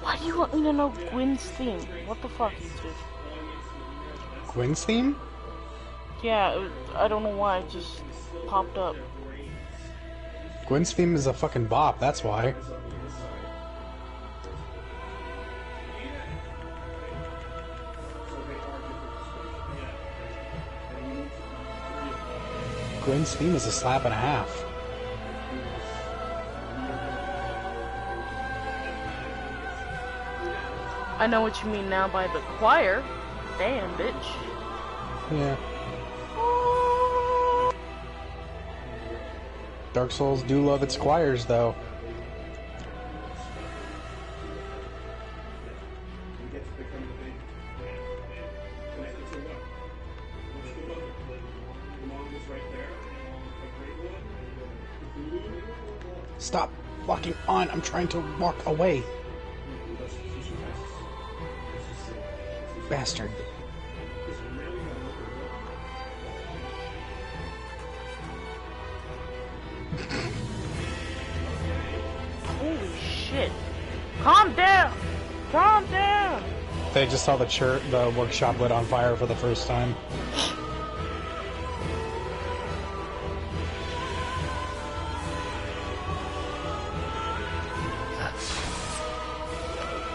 Why do you want me to know Gwen's theme? What the fuck, YouTube? Gwen's theme? Yeah, I don't know why, it just popped up. Gwen's theme is a fucking bop, that's why. Gwen's theme is a slap and a half. I know what you mean now by the choir. Damn, bitch. Yeah. Dark Souls do love its choirs, though. Stop walking on. I'm trying to walk away. Bastard. Holy shit. Calm down! Calm down! They just saw the workshop lit on fire for the first time.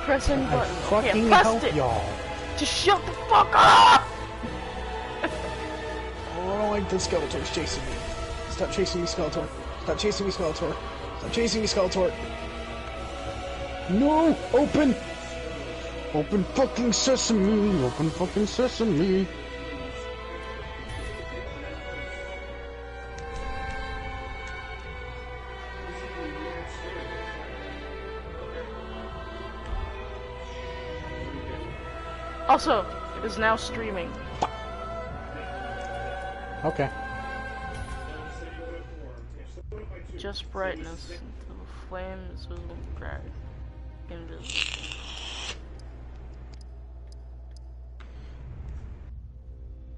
Pressing button. Fucking okay, help y'all. Just shut the fuck up! Oh, I don't like the Skeletor's chasing me. Stop chasing me, Skeletor. Stop chasing me, Skeletor. Stop chasing me, Skeletor. No! Open! Open fucking sesame! Open fucking sesame! Also, it is now streaming. Okay. Just brightness until the flame is visible crack. Invisible.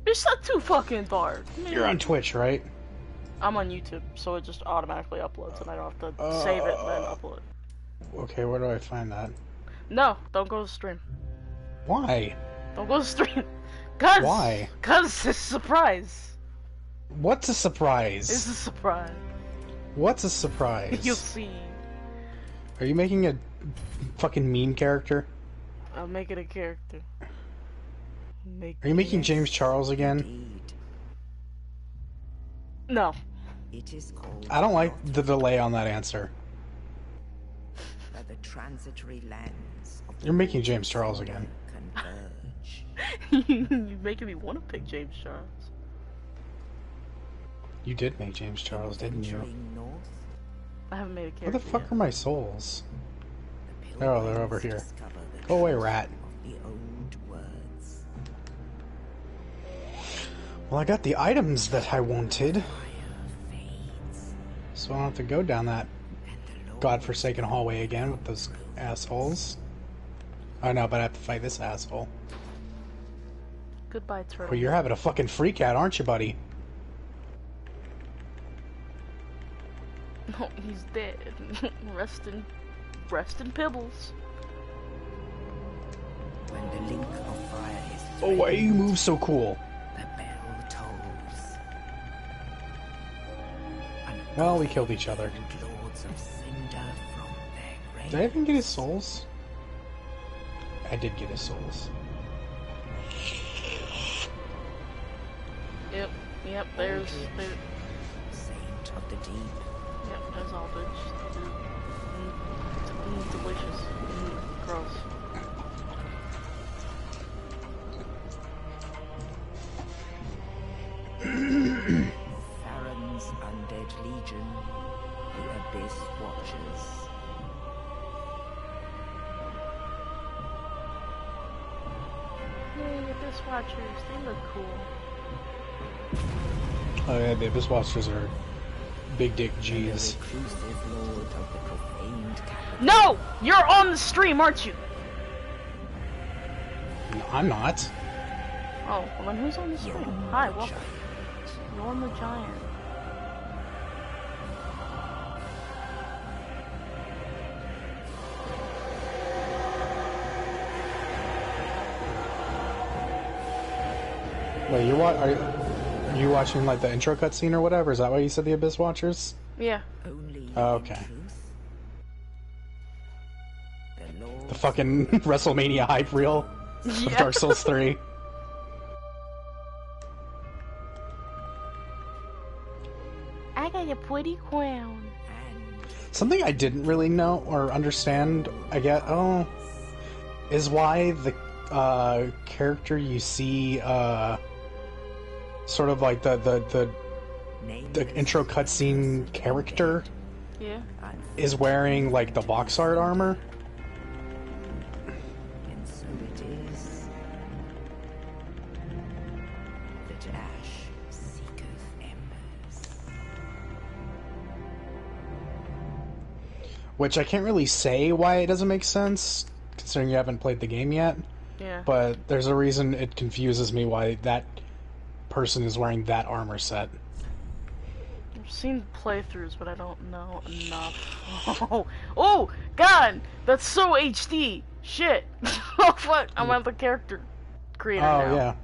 It's not too fucking dark. You're on Twitch, right? I'm on YouTube, so it just automatically uploads and I don't have to save it and then upload. Okay, where do I find that? No, don't go to stream. Why? Don't go to stream. Cause, Why? Cause it's a surprise. What's a surprise? It's a surprise. What's a surprise? You'll see. Are you making a fucking meme character? I'll make it a character. Are you making James Charles again? No. It is called I don't like the delay on that answer. Where the transitory lens of You're making James Charles again. converge. You're making me want to pick James Charles. You did make James Charles, didn't you? Venturing north, I haven't made a character Where the fuck yet. are my souls? the Oh, they're pilgrims over here. discover the Go away, truth rat. of the old words. Well, I got the items that I wanted, Fire fades, so I don't have to go down that and the Lord godforsaken hallway again with those assholes. Oh no, but I have to fight this asshole. Goodbye, turtle. Well, you're having a fucking freak out, aren't you, buddy? No, he's dead. Rest in pibbles. when the link of fire is Oh, why you move so cool? the bell tolls. Well, we killed each other. Lords of cinder from their Did I even get his souls? I did get his souls. Yep, there's saint of the deep. yep, there's all good. Delicious. Gross. Farron's undead legion, the Abyss Watchers. Yay, Abyss Watchers, they look cool. Oh yeah, the Abyss Watchers are big dick The G's. reclusive lord of the profaned capital. No! You're on the stream, aren't you? No, I'm not. Oh, well then who's on the stream? Hi, welcome. You're the Giant. Wait, are you watching like the intro cutscene or whatever? Is that why you said the Abyss Watchers? Yeah. Only Oh, in okay. truth, the Lord The fucking WrestleMania hype reel of Yeah. Dark Souls 3. I got a pretty crown. and Something I didn't really know or understand, is why the character you see, sort of like the nameless intro cutscene character Yeah. is wearing like the box art armor. and so it is that ash seeketh embers. Which I can't really say why it doesn't make sense, considering you haven't played the game yet. Yeah. But there's a reason it confuses me why that person is wearing that armor set. I've seen playthroughs, but I don't know enough. Oh, God! That's so HD! Shit! Oh, fuck! I'm on the character creator Oh, now. yeah.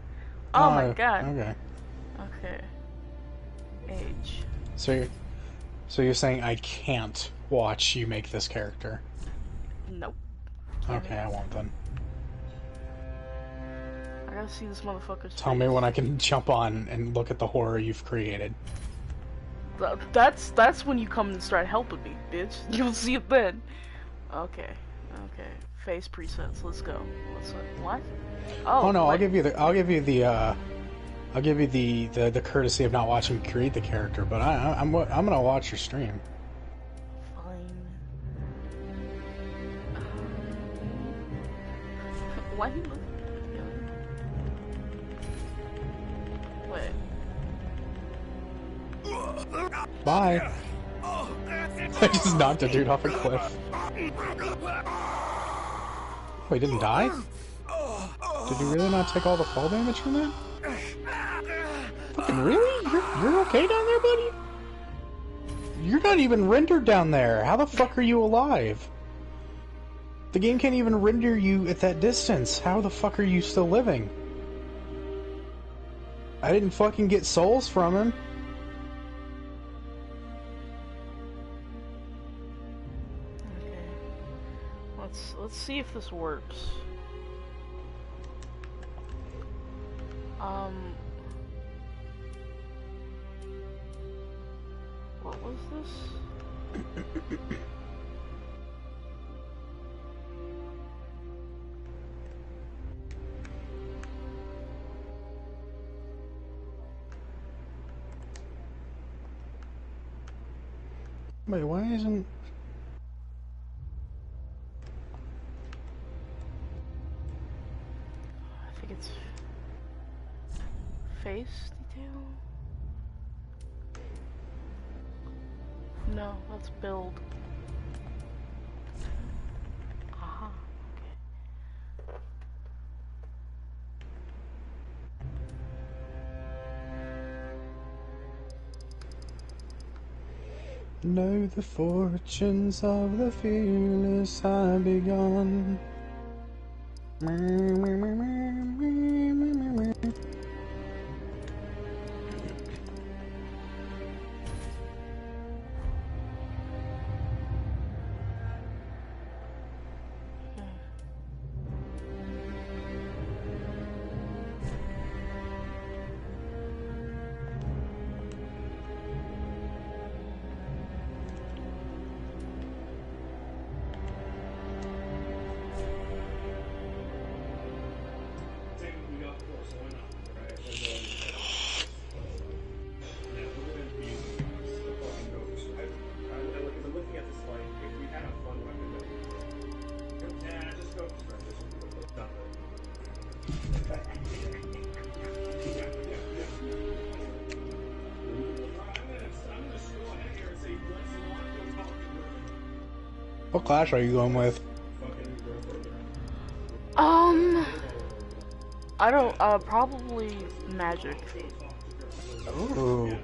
Oh, my God. Okay. Okay. Age. So you're saying I can't watch you make this character? Nope. Okay, I won't then. I gotta see this motherfucker's Tell me when I can jump on and look at the horror you've created. That's when you come and start helping me, bitch. You'll see it then. Okay. Okay. Face presets. Let's go. What? Oh no, what? I'll give you the courtesy of not watching me create the character, but I'm gonna watch your stream. Fine. Why he look? Wait. Bye. I just knocked a dude off a cliff. Wait, he didn't die? Did he really not take all the fall damage from that? Fucking really? You're okay down there, buddy? You're not even rendered down there. How the fuck are you alive? The game can't even render you at that distance. How the fuck are you still living? I didn't fucking get souls from him. Okay. Let's see if this works. What was this? Wait, why isn't... I think it's face detail. No, that's build. Aha. Okay. Know the fortunes of the fearless have begun. What class are you going with? I don't, probably magic. Ooh,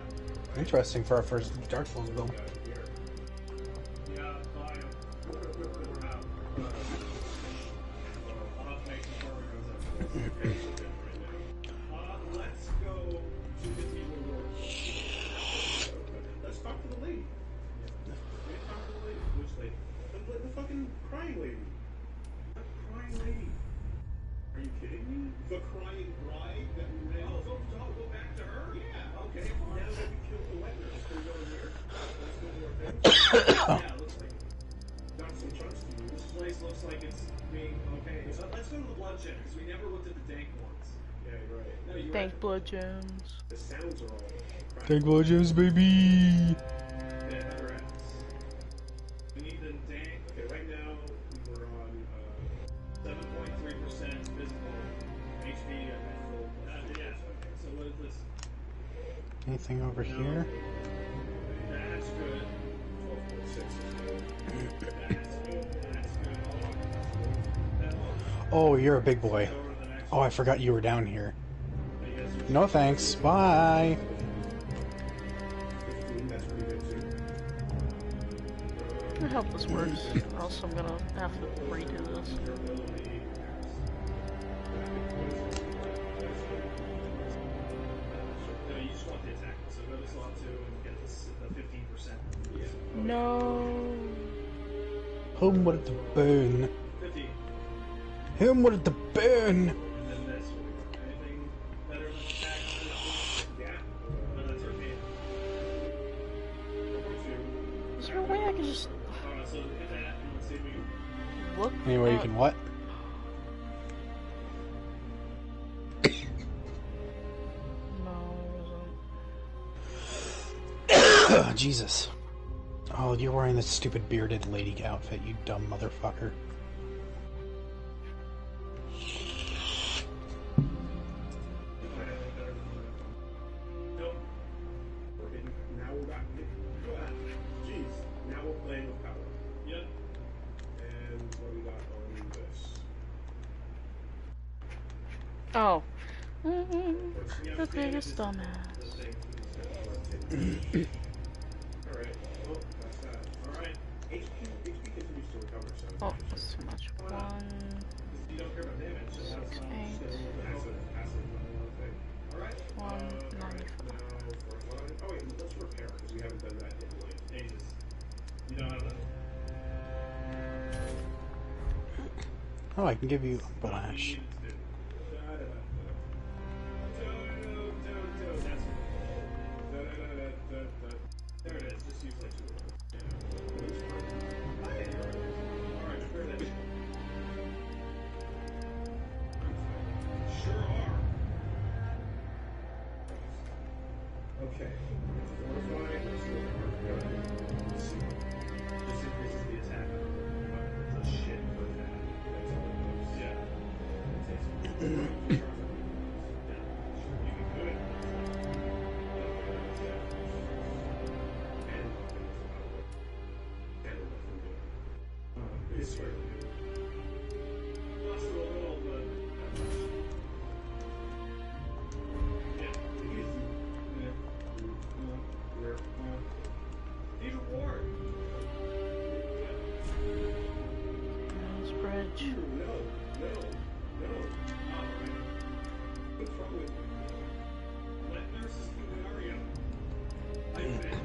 interesting for our first Dark Souls build. crying lady. What crying lady? Are you kidding me? The crying bride that we ran. Oh, so go back to her? Yeah, okay. Now that we killed the wet nurse, can we go in here? Let's do more things. Yeah, it looks like it. Got some chunks to you. This place looks like it's being okay. So let's go to the blood check, because we never looked at the dank ones. Yeah, you're right. No, you're Dank right. blood gems. The sounds are all cracked. Dank blood gems, baby! Yeah, better ass. We need the dank. Okay, right now we were on 7.3% physical HP at full. Yes, okay. So what is this? Anything over here? That's good. 12.6 is good. That's good. That's good. Oh, you're a big boy. Oh, I forgot you were down here. No thanks. Bye. 15, that's pretty good too. I hope this works, or else I'm gonna have to redo this. No, you just want the attack. So go to slot 2 and get the 15%. Yeah. No. Home with the burn. 15. Him with the burn. And then this. Anything better than attack? Yeah. No, that's okay. Is there a way I can just So hit that and let's see if we can. look? Anyway, you at- can what? No, it isn't. Jesus. Oh, you're wearing this stupid bearded lady outfit, you dumb motherfucker. Nope. Now we're back. Jeez. Now we're playing with power. Yep. And what do we got on this? Oh. The biggest dumbass. Alright. Well, that's that. Alright. HP continues to recover, so. Oh, that's too much. You don't care about damage, so that's not 6, 8. passive thing. Alright. 195. Now, fourth line. Oh, wait, let's repair, because we haven't done that in like ages. You don't have that. Oh, I can give you a flash. There it is. Just use like 2 of them. Alright, repair that. Sure are. Okay. Fortify. Let's see. This increases the attack. It's a shit for that. Yeah. It's fair. Lost a little, but yeah, easy. He's a ward. Nice bridge. No. Alright. What's wrong with you? Let nurses do an aria. I bet.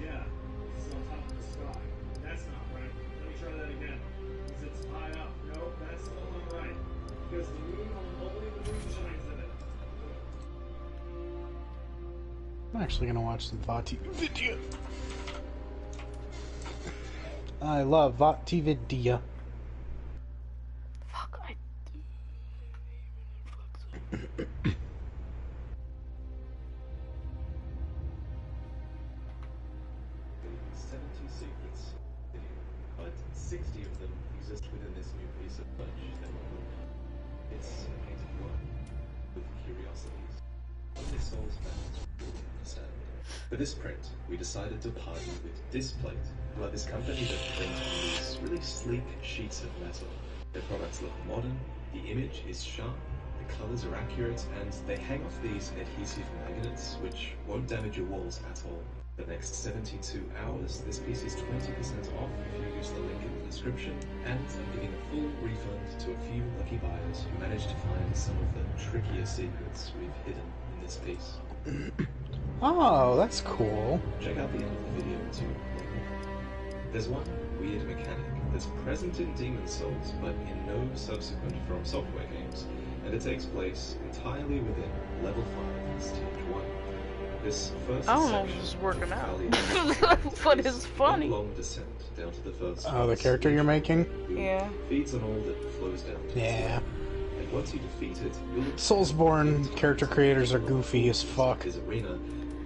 Yeah, it's on top of the sky. That's not right. Let me try that again. It's high up. No, that's still not right. Because the moon, only the moon shines in it. I'm actually gonna watch some Vati video. I love Vati video. Fuck, I... 70 secrets video, but 60 of them exist within this new piece of fudge that we're holding. It's a painted work with curiosities. Only souls fans really understand. For this print, we decided to partner with Displate, who are this company that prints these really sleek sheets of metal. Their products look modern, the image is sharp, the colors are accurate, and they hang off these adhesive magnets, which won't damage your walls at all. For the next 72 hours, this piece is 20% off if you use the link in the description, and I'm giving a full refund to a few lucky buyers who managed to find some of the trickier secrets we've hidden in this piece. Oh, that's cool. Check out the end of the video too. There's one weird mechanic that's present in Demon Souls, but in no subsequent From Software games, and it takes place entirely within Level 5, Stage 1. This first I don't know if section this is working of out, Valley but is it's funny. one long descent down to the first Oh, the character you're making? who Yeah. feeds on all that flows down to Yeah. its level. And once you defeat it, you'll Soulsborne character creators are goofy as fuck. his arena.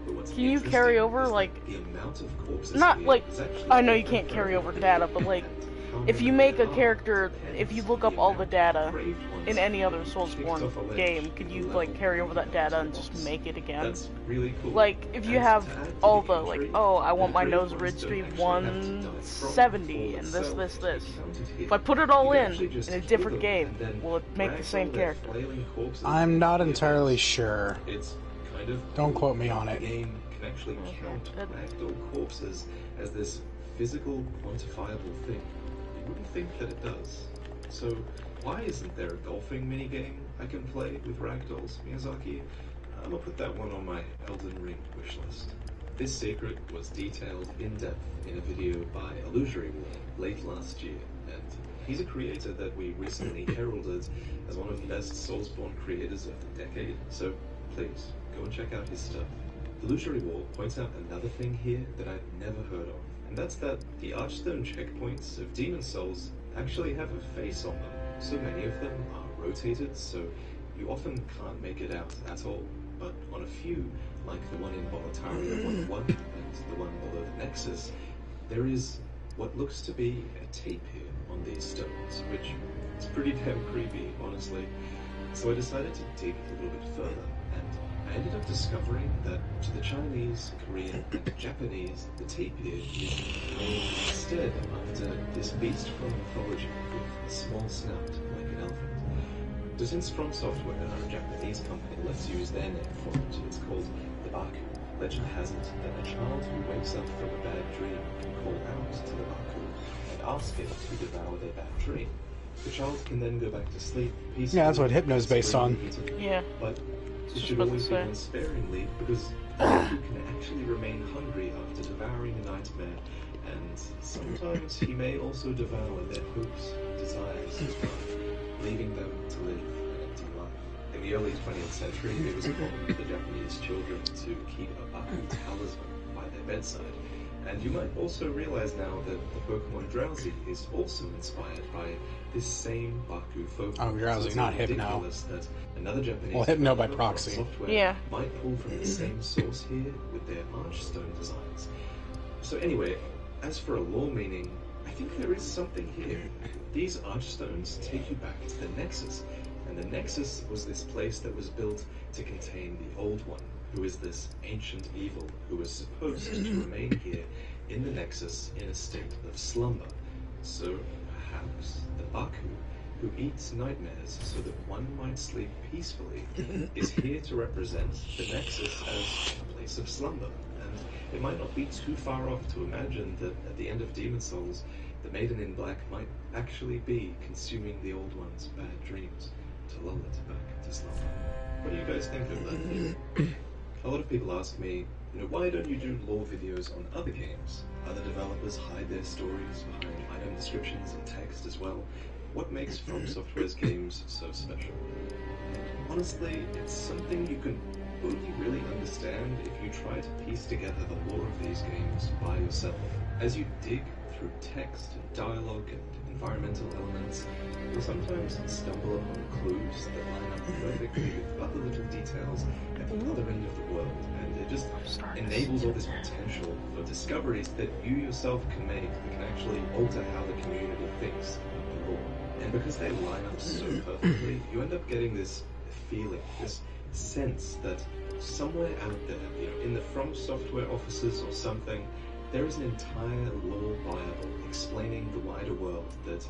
But what's Can you interesting carry over, is that like, the amount of corpses not here like, is actually I know you different can't for carry over every data, character, but like, and how if you many make a there are character, depends if you look on up all the amount data of braved ones in any other kicked Soulsborne off a ledge game, could you to like level carry over that data and to just boss. make it again? That's really cool. Like, if you And have to add to all the the, like, intrigue, oh, I want the my brave nose ones ridge to don't be actually have to die from 170 the and fall this. itself to be counted here. If I put it all You can in actually just a kill different them game, and then will it make the drag same all their character? flailing corpses I'm not into the entirely abyss. sure. It's kind of Don't cool. quote me on The it. game can actually count That- ragdoll corpses as this physical, quantifiable thing. You wouldn't think that it does. So why isn't there a golfing minigame I can play with ragdolls, Miyazaki? I'm gonna put that one on my Elden Ring wishlist. This secret was detailed in depth in a video by Illusory Wall late last year, and he's a creator that we recently heralded as one of the best Soulsborne creators of the decade, so please, go and check out his stuff. Illusory Wall points out another thing here that I've never heard of, and that's that the Archstone checkpoints of Demon Souls actually have a face on them. So many of them are rotated, so you often can't make it out at all. But on a few, like the one in Boletaria 1-1 and the one below the Nexus, there is what looks to be a tape here on these stones, which is pretty damn creepy, honestly. So I decided to dig a little bit further, and I ended up discovering that to the Chinese, Korean, and Japanese, the tapir is named instead after this beast from mythology with a small snout like an elephant. So since From Software, a Japanese company, lets use their name for it, it's called the Baku. Legend has it that a child who wakes up from a bad dream can call out to the Baku and ask it to devour their bad dream. The child can then go back to sleep peacefully. Yeah, that's what Hypno's based on. Yeah. But it Just should about to always be say. done sparingly, because Baku can actually remain hungry after devouring a nightmare, and sometimes he may also devour their hopes and desires as well, leaving them to live an empty life. In the early 20th century, it was common for the Japanese children to keep a Baku talisman by their bedside. And you might also realize now that the Pokemon Drowsy is also inspired by this same Baku folklore. Oh, Drowsy, So it's not Hypno. ridiculous that another Japanese Well, Hypno by developer of proxy. software Yeah. might pull from the same source here with their Archstone designs. So anyway, as for a lore meaning, I think there is something here. These Archstones take you back to the Nexus, and the Nexus was this place that was built to contain the Old One, who is this ancient evil who was supposed to remain here in the Nexus in a state of slumber. So perhaps the Baku, who eats nightmares so that one might sleep peacefully, is here to represent the Nexus as a place of slumber. And it might not be too far off to imagine that at the end of Demon Souls, the Maiden in Black might actually be consuming the Old One's bad dreams to lull it back to slumber. What do you guys think of that? A lot of people ask me, why don't you do lore videos on other games? Other developers hide their stories behind item descriptions and text as well. What makes From Software's games so special? And honestly, it's something you can only really understand if you try to piece together the lore of these games by yourself. As you dig through text and dialogue and environmental elements, you'll sometimes stumble upon clues that line up perfectly with other little details at the other end of the world, and it just enables all this potential for discoveries that you yourself can make that can actually alter how the community thinks about the lore. And because they line up so perfectly, you end up getting this feeling, this sense that somewhere out there, in the From Software offices or something, there is an entire lore Bible explaining the wider world that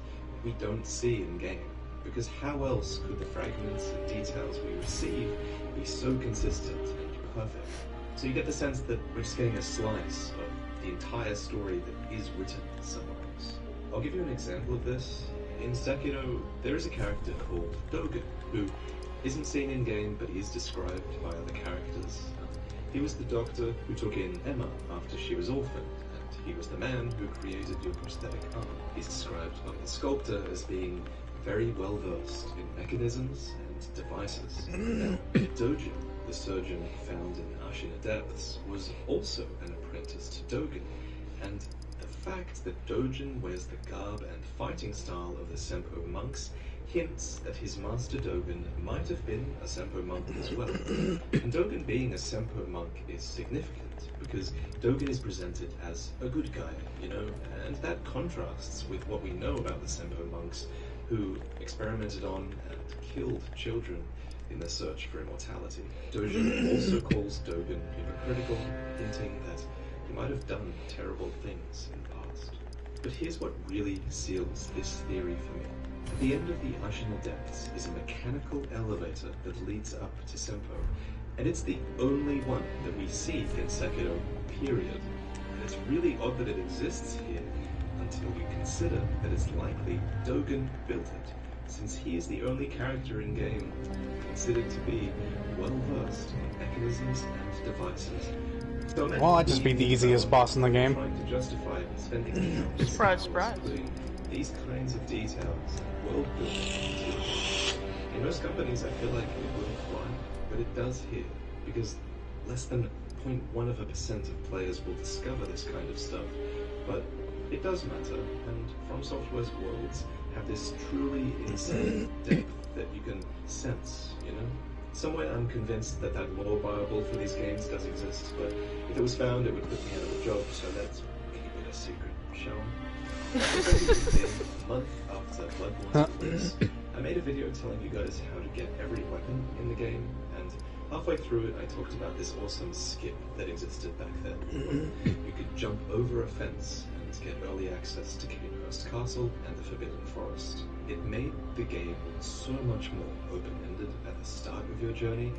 we don't see in game. Because how else could the fragments and details we receive be so consistent and perfect? So you get the sense that we're just getting a slice of the entire story that is written somewhere else. I'll give you an example of this. In Sekiro, there is a character called Dogen, who isn't seen in game, but is described by other characters. He was the doctor who took in Emma after she was orphaned, and he was the man who created your prosthetic arm. He's described by the sculptor as being very well versed in mechanisms and devices. Now, Dojin, the surgeon found in Ashina Depths, was also an apprentice to Dogen, and the fact that Dojin wears the garb and fighting style of the Senpo monks hints that his master Dogen might have been a Senpo monk as well. And Dogen being a Senpo monk is significant because Dogen is presented as a good guy, you know, and that contrasts with what we know about the Senpo monks who experimented on and killed children in their search for immortality. Dojin also calls Dogen hypocritical, hinting that he might have done terrible things in the past. But here's what really seals this theory for me. At the end of the Ashina Depths is a mechanical elevator that leads up to Senpo, and it's the only one that we see in Sekiro, period. And it's really odd that it exists here until you consider that it's likely Dogen built it, since he is the only character in game considered to be well-versed in mechanisms and devices. So Well, I'd just be the easiest boss in the game. Trying to justify spending countless Surprise, hours surprise. putting these kinds of details and world building into the game. In most companies, I feel like it wouldn't fly, but it does here, because less than 0.1% of players will discover this kind of stuff. But it does matter, and From Software's worlds have this truly insane depth that you can sense, you know? Somewhere I'm convinced that lore Bible for these games does exist, but if it was found, it would put me out of a job, so let's keep it a secret, shall we? A month after Bloodborne's release, I made a video telling you guys how to get every weapon in the game, and halfway through it I talked about this awesome skip that existed back then, where you could jump over a fence and get early access to Cainhurst Castle and the Forbidden Forest. It made the game so much more open-ended at the start of your journey,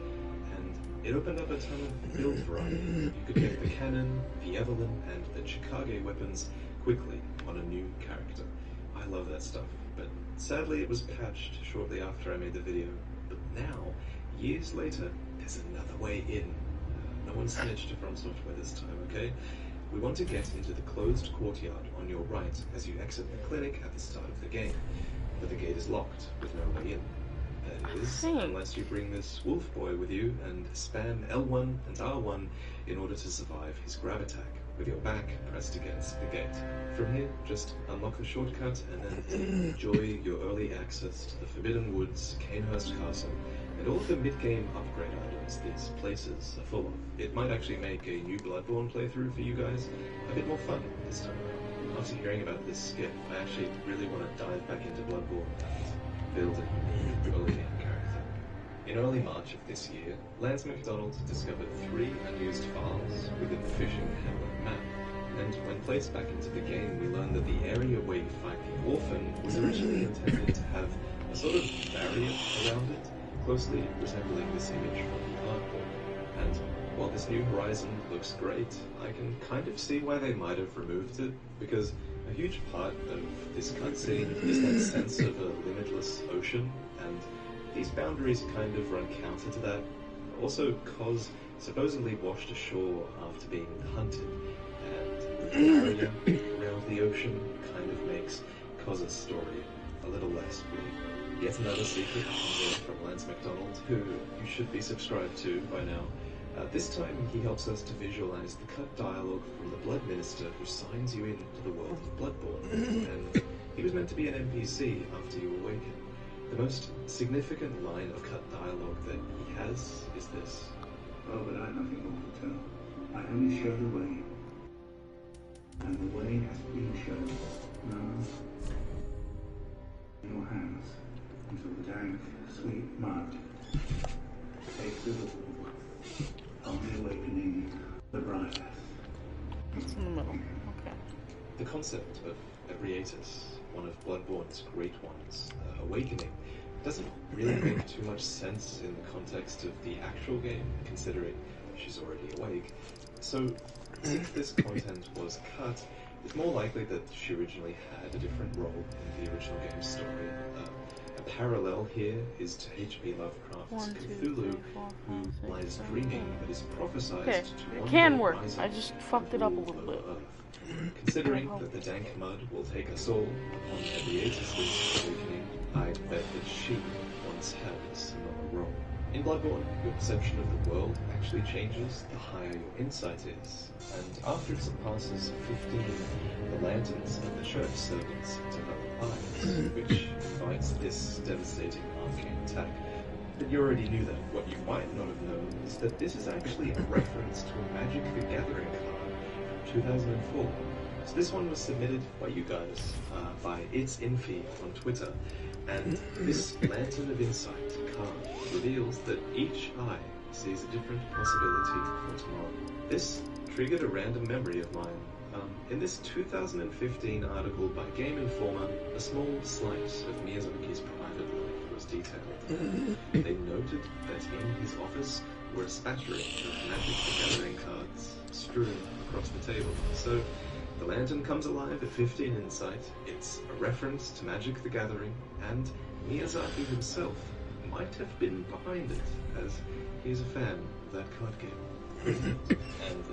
and it opened up a ton of build variety. You could get the cannon, the Evelyn, and the Chikage weapons quickly on a new character. I love that stuff, but sadly it was patched shortly after I made the video. But now, years later, there's another way in. No one snitched to From Software this time, okay? We want to get into the closed courtyard on your right as you exit the clinic at the start of the game. But the gate is locked, with no way in. That is, unless you bring this wolf boy with you and spam L1 and R1 in order to survive his grab attack, with your back pressed against the gate. From here, just unlock the shortcut and then enjoy your early access to the Forbidden Woods, Cainhurst Castle, and all of the mid-game upgrade items these places are full of. It might actually make a new Bloodborne playthrough for you guys a bit more fun this time around. After hearing about this skip, I actually really want to dive back into Bloodborne and build a new early game character. In early March of this year, Lance McDonald discovered 3 unused files within the fishing hamlet map, and when placed back into the game, we learned that the area where you fight the orphan was originally intended to have a sort of barrier around it, closely resembling this image from the artbook. And while this new horizon looks great, I can kind of see why they might have removed it, because a huge part of this cutscene is that sense of a limitless ocean, and these boundaries kind of run counter to that. Also, Kos supposedly washed ashore after being hunted, and the area around the ocean kind of makes Kos's story a little less bleak. Yet another secret from Lance McDonald, who you should be subscribed to by now. This time he helps us to visualize the cut dialogue from the Blood Minister who signs you into the world of Bloodborne, and he was meant to be an NPC after you awaken. The most significant line of cut dialogue that he has is this. Oh, but I have nothing more to tell. I only show the way. And the way has been shown. Now, in your hands, until the dank, sweet mud takes the wall on the awakening, the brightest. It's in the middle. Okay. The concept of Ebrietas, one of Bloodborne's great ones, awakening, doesn't really make too much sense in the context of the actual game, considering she's already awake. So, since this content was cut, it's more likely that she originally had a different role in the original game's story. parallel here is to H.P. Lovecraft's 1, 2, 3, Cthulhu, 4, who 5, 6, lies 7, dreaming 8. but is prophesied Okay, to it one can day work. rise I up just and fucked it up a rule little over bit. Earth. Considering that the dank mud will take us all upon the hiatus's awakening, I bet that she once had a similar role. In Bloodborne, your perception of the world actually changes the higher your insight is, and after it surpasses 15, the lanterns and the church servants develop eyes, which fights this devastating arcane attack. But you already knew that. What you might not have known is that this is actually a reference to a Magic the Gathering card from 2004. So this one was submitted by you guys, by It's Infy on Twitter, and this Lantern of Insight card reveals that each eye sees a different possibility for tomorrow. This triggered a random memory of mine. In this 2015 article by Game Informer, a small slice of Miyazaki's private life was detailed. They noted that in his office were a spattering of Magic the Gathering cards strewn across the table. So the lantern comes alive at 15 insight. It's a reference to Magic the Gathering, and Miyazaki himself might have been behind it, as he's a fan of that card game. And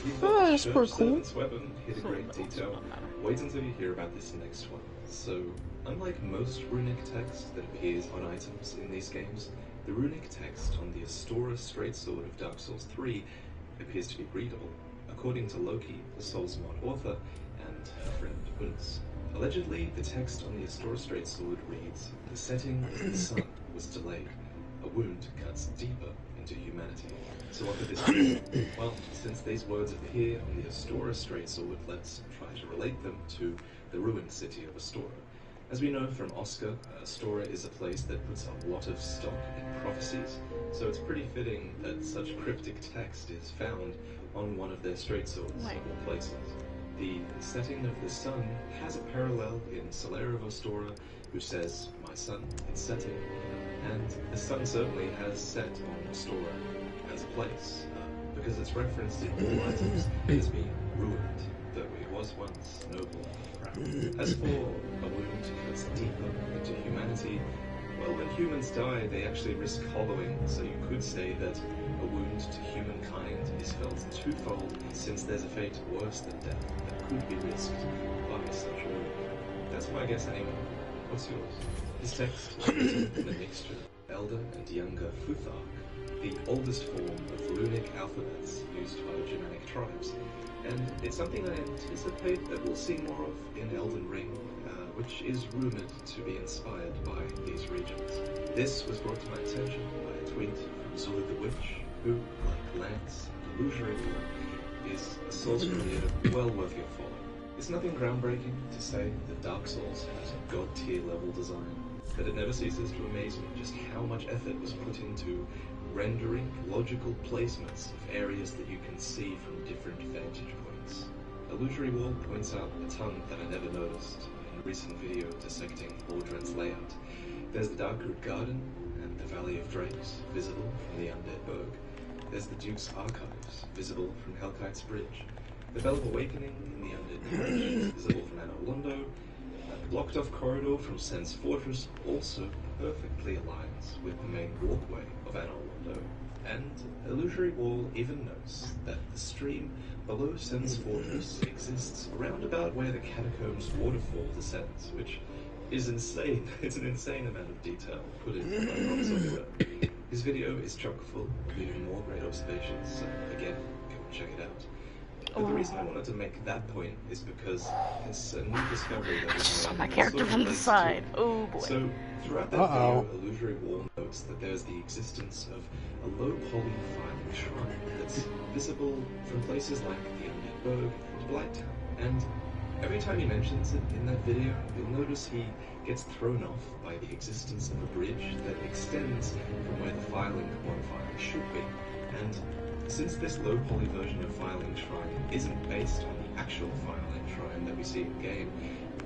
you thought that's Church pretty cool. Servant's Weapon hit a great detail. Wait until you hear about this next one. So, unlike most runic text that appears on items in these games, the runic text on the Astora Straightsword of Dark Souls 3 appears to be readable, according to Loki, the Soul's Mod author, and her friend Unz. Allegedly, the text on the Astora Straightsword reads, "The setting of the sun was delayed. A wound cuts deeper into humanity." So what could this mean? Well, since these words appear on the Astora Straightsword, let's try to relate them to the ruined city of Astora. As we know from Oscar, Astora is a place that puts a lot of stock in prophecies, so it's pretty fitting that such cryptic text is found on one of their straightswords of all places. The setting of the sun has a parallel in Solera of Astora, who says, "My son, it's setting," and the sun certainly has set on Astora as a place, because it's referenced in all items as being ruined, though it was once noble and proud. As for a wound cuts deeper into humanity, well, when humans die, they actually risk hollowing, so you could say that a wound to humankind is felt twofold, since there's a fate worse than death that could be risked by such a wound. That's my guess anyway. What's yours? This text is written in a mixture of Elder and Younger Futhark, the oldest form of runic alphabets used by Germanic tribes, and it's something I anticipate that we'll see more of in Elden Ring, which is rumored to be inspired by these regions. This was brought to my attention by a tweet from Zula the Witch, who, like Lance and Illusory War, is a Souls creator well worth your follow. It's nothing groundbreaking to say that Dark Souls has a god-tier level design, but it never ceases to amaze me just how much effort was put into rendering logical placements of areas that you can see from different vantage points. Illusory Wall points out a tongue that I never noticed in a recent video dissecting Lordren's layout. There's the Darkroot Garden and the Valley of Drakes, visible from the Undead Berg. There's the Duke's Archives, visible from Hellkite's Bridge. The Bell of Awakening in the Undead Village, visible from Anor Londo. The blocked-off corridor from Sen's Fortress also perfectly aligns with the main walkway of Anor Londo. And Illusory Wall even notes that the stream below Sen's Fortress exists around about where the Catacombs waterfall descends, which is insane. It's an insane amount of detail put in by Rob Software. His video is chock full of even more great observations, so again, go and check it out. But the reason I wanted to make that point is because it's a new discovery that I just saw was my made character sort of from the relates to side. it. Oh boy. So, throughout that video, Illusory Wall notes that there's the existence of a low-poly filing shrine that's visible from places like the Undead Berg and Blighttown. And every time he mentions it in that video, you'll notice he gets thrown off by the existence of a bridge that extends from where the filing modifier should be. And since this low-poly version of Filing Shrine isn't based on the actual Filing Shrine that we see in-game,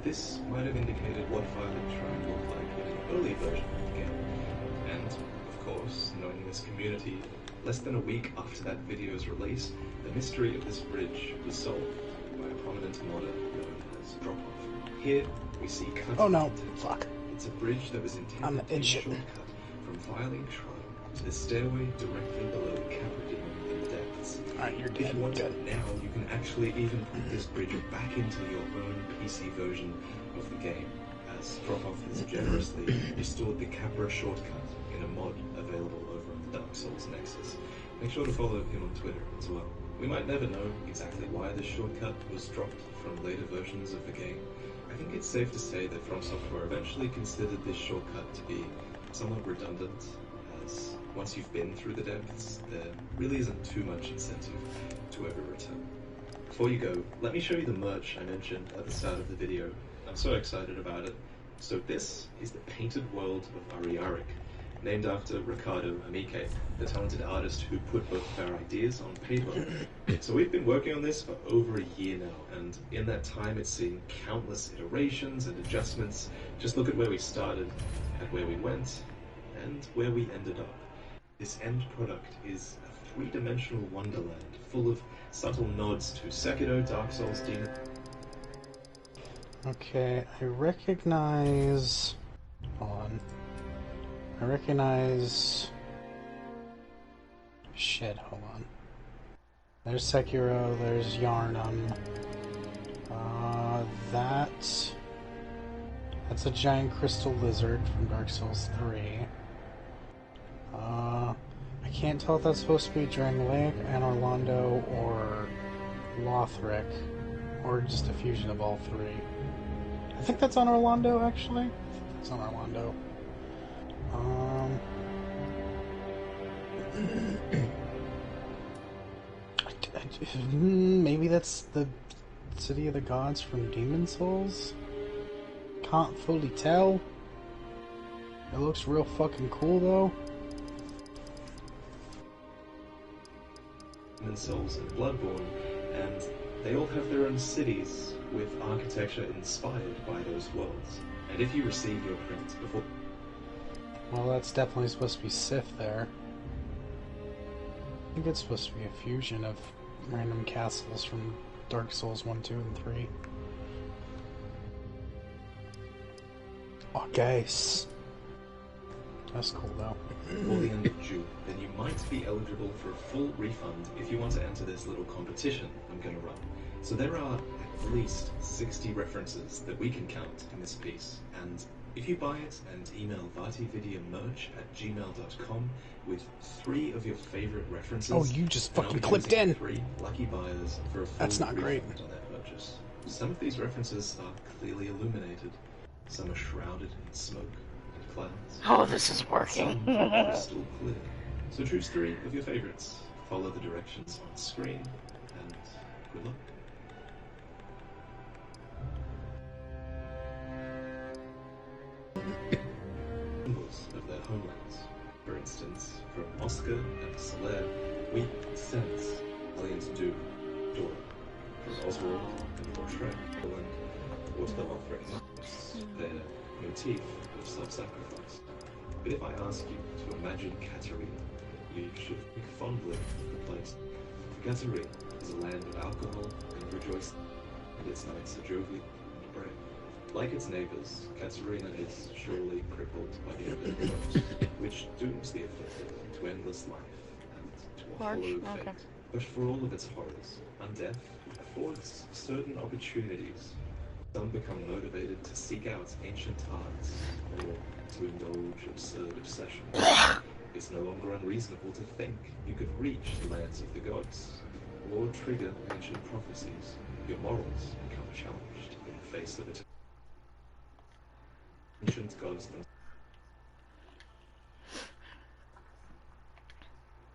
this might have indicated what Filing Shrine looked like in an early version of the game. And, of course, knowing this community, less than a week after that video's release, the mystery of this bridge was solved by a prominent modder known as Drop-Off. Here, we see cut Oh no, content. fuck. It It's a bridge that was I'm intended to be a idiot. shortcut from Firelink Shrine to the stairway directly below the Capra Demon in the depths. Alright, you're If dead. you want Good. it now, you can actually even put this bridge back into your own PC version of the game, as Dropoff has generously restored the Capra shortcut in a mod available over on the Dark Souls Nexus. Make sure to follow him on Twitter as well. We might never know exactly why this shortcut was dropped from later versions of the game. I think it's safe to say that From Software eventually considered this shortcut to be somewhat redundant, as once you've been through the depths, there really isn't too much incentive to ever return. Before you go, let me show you the merch I mentioned at the start of the video. I'm so excited about it. So this is the painted world of Ariarik, named after Ricardo Amique, the talented artist who put both of our ideas on paper. So we've been working on this for over a year now, and in that time it's seen countless iterations and adjustments. Just look at where we started, at where we went, and where we ended up. This end product is a three-dimensional wonderland full of subtle nods to Sekiro, Dark Souls, Demon... Okay, I recognize... Hold on. I recognize... Shit, hold on. There's Sekiro, there's Yarnum. That's a giant crystal lizard from Dark Souls 3. I can't tell if that's supposed to be Dragon Lake, Orlando, or Lothric, or just a fusion of all three. I think that's on Orlando, actually. I think that's on Orlando. Maybe that's the City of the Gods from Demon Souls? Can't fully tell. It looks real fucking cool, though. Demon Souls and Bloodborne, and they all have their own cities with architecture inspired by those worlds. And if you receive your print before... Well, that's definitely supposed to be Sith there. I think it's supposed to be a fusion of random castles from Dark Souls 1, 2, and 3. Oh, guys. That's cool, though. Before the end of June, then you might be eligible for a full refund if you want to enter this little competition I'm going to run. So there are at least 60 references that we can count in this piece, and if you buy it and email vativideomerch@gmail.com with 3 of your favorite references... Oh, you just then I'll fucking be clipped choosing in! 3 lucky buyers for a full That's not great. refund on their purchase. Some of these references are clearly illuminated, some are shrouded in smoke and clouds. Oh, this is working. Some are crystal clear. So choose 3 of your favorites, follow the directions on screen, and good luck. Symbols of their homelands. For instance, from Oscar and Soler, we sense Aliens do Dora. From Oswald and Portrait, and what the Lothric knows, their motif of self-sacrifice. But if I ask you to imagine Katarina, you should think fondly of the place. Katarina is a land of alcohol and rejoicing, and its nights are jovial and brave. Like its neighbors, Katarina is surely crippled by the undead ghost, which dooms the afflicted to endless life and to a Large? hollow fate. Okay. But for all of its horrors, undeath affords certain opportunities. Some become motivated to seek out ancient arts, or to indulge absurd obsessions. It's no longer unreasonable to think you could reach the lands of the gods, or trigger ancient prophecies. Your morals become challenged in the face of it. Ancient gods themselves